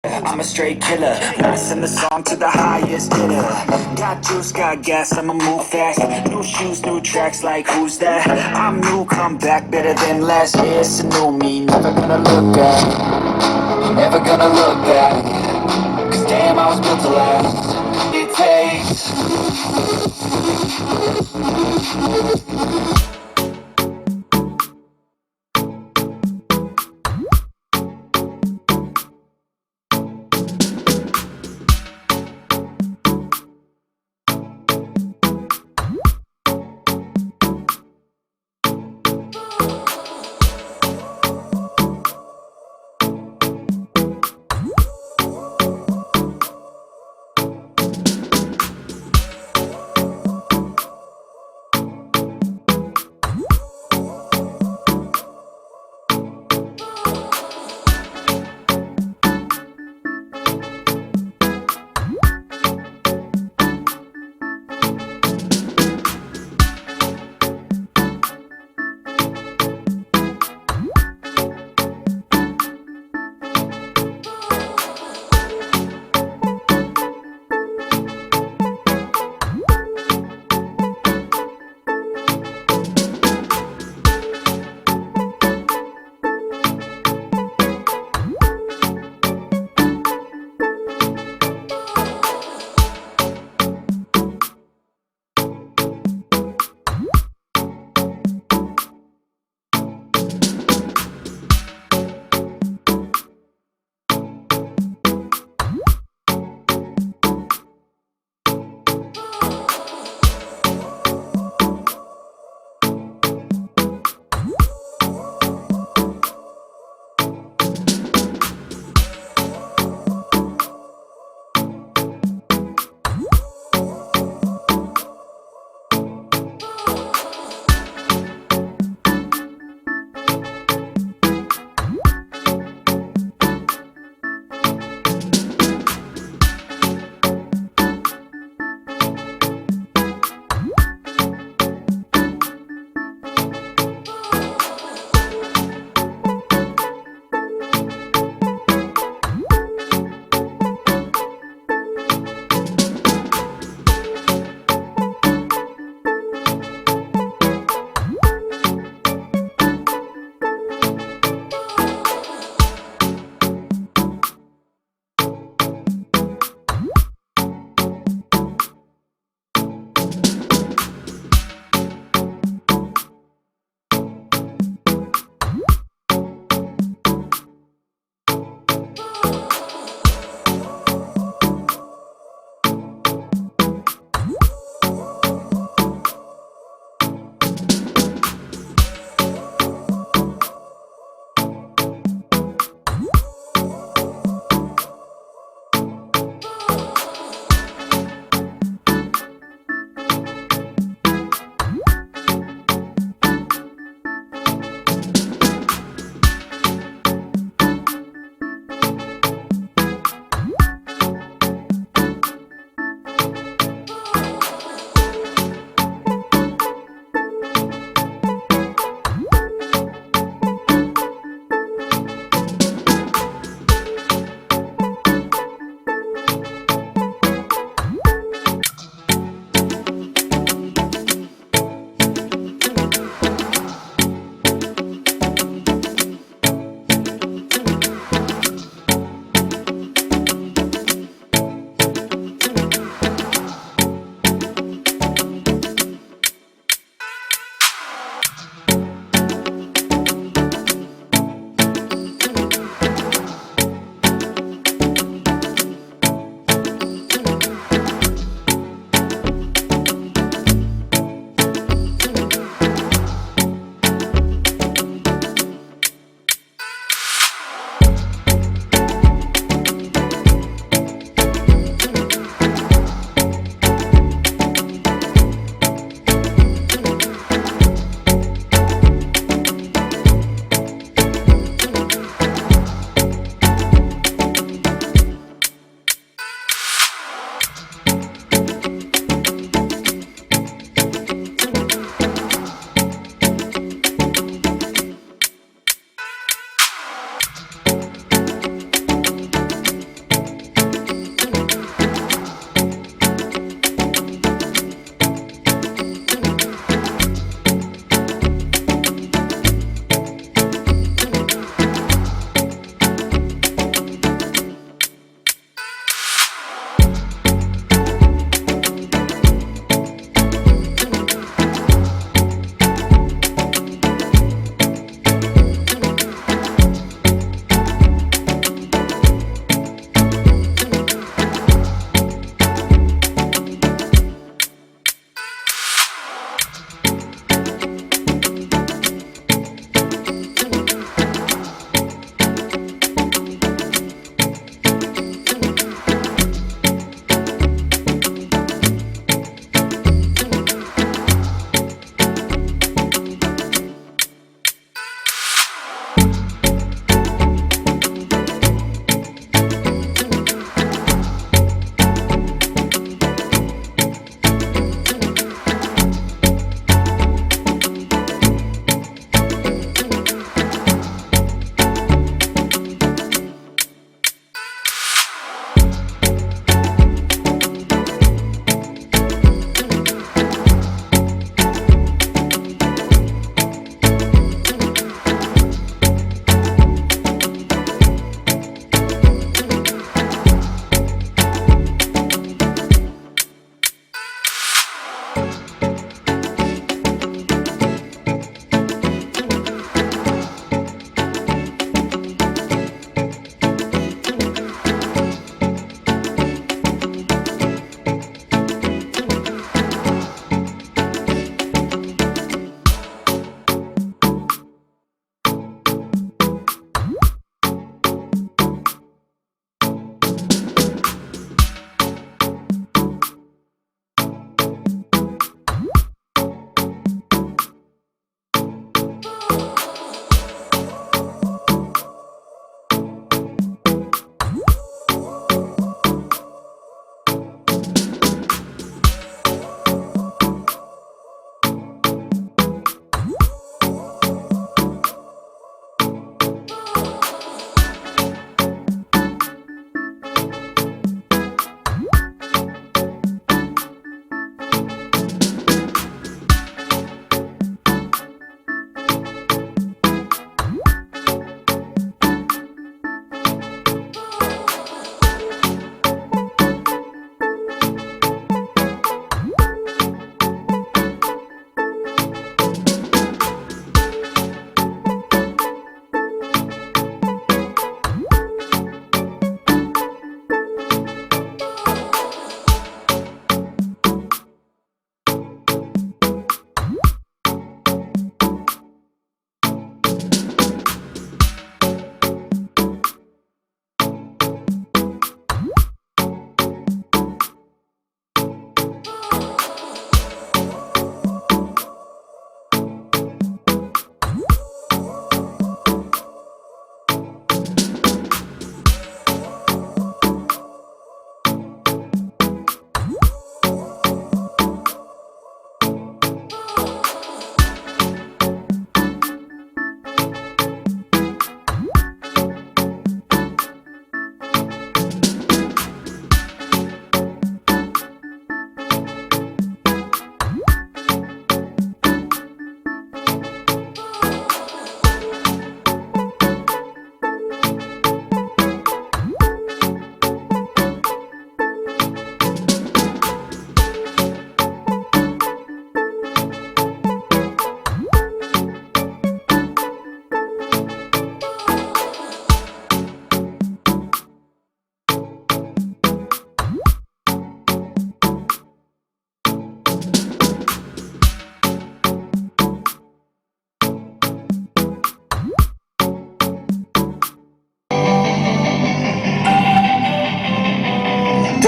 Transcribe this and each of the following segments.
I'm a straight killer. I send the song to the highest bidder. Got juice, got gas, I'ma move fast. New shoes, new tracks, like who's that? I'm new, come back better than last. Yeah, it's a new me, never gonna look back. Never gonna look back. Cause damn, I was built to last. It takes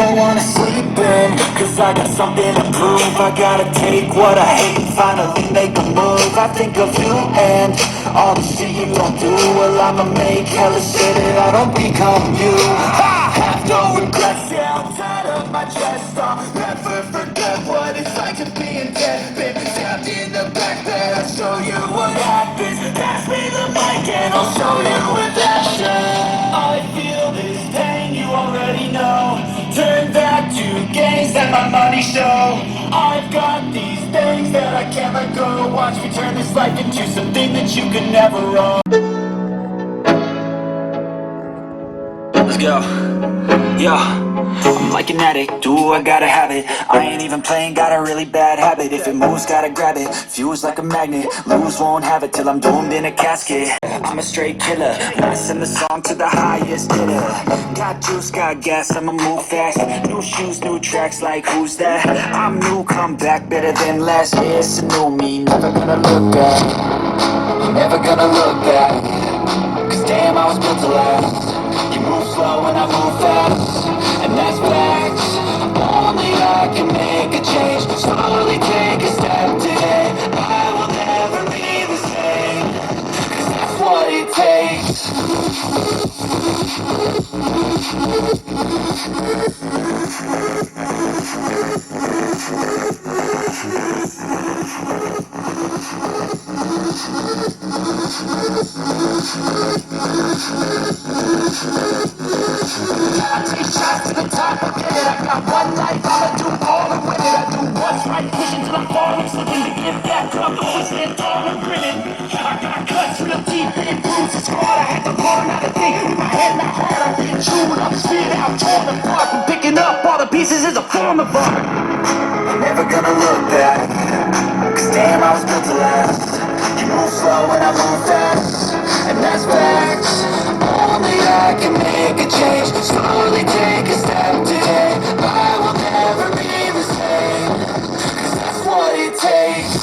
don't wanna sleep in, cause I got something to prove. I gotta take what I hate and finally make a move. I think of you and all the shit you don't do. Well, I'ma make hella sure that I don't become you. I have no regrets, yeah, I'm tired of my chest. I'll never forget what it's like to be in debt. Been stabbed in the back bed, I'll show you what happens. Pass me the mic and I'll show you with action. I feel this pain, you already know. Turn that to gains that my money show. I've got these things that I can't let go. Watch me turn this life into something that you could never own. Let's go. Yo, I'm like an addict, do I gotta have it. I ain't even playing, got a really bad habit. If it moves, gotta grab it, fuse like a magnet. Lose, won't have it till I'm doomed in a casket. I'm a straight killer, when I send the song to the highest bidder. Got juice, got gas, I'ma move fast. New shoes, new tracks, like who's that? I'm new, come back better than last. Yeah, it's a new me, never gonna look back. Never gonna look back. Cause damn, I was built to last. You move slow and I move fast, and that's facts. Only I can make a change. Slowly take a step today. I will never be the same, cause that's what it takes. I take shots to the top, forget it. I got one life, I'ma do all and win it. I do what's right, pushing till I'm falling, slipping to get back up, always stand tall and grinning. I got cuts real deep, big bruises, hard. I had to learn how to think with my head, not hard. I've been chewed up, spit out, torn apart. From picking up all the pieces is a form of art. I'm never gonna look back, cause damn, I was built to last. You move slow and I move fast, and that's facts. Only I can make a change. Slowly take a step today. I will never be the same, cause that's what it takes.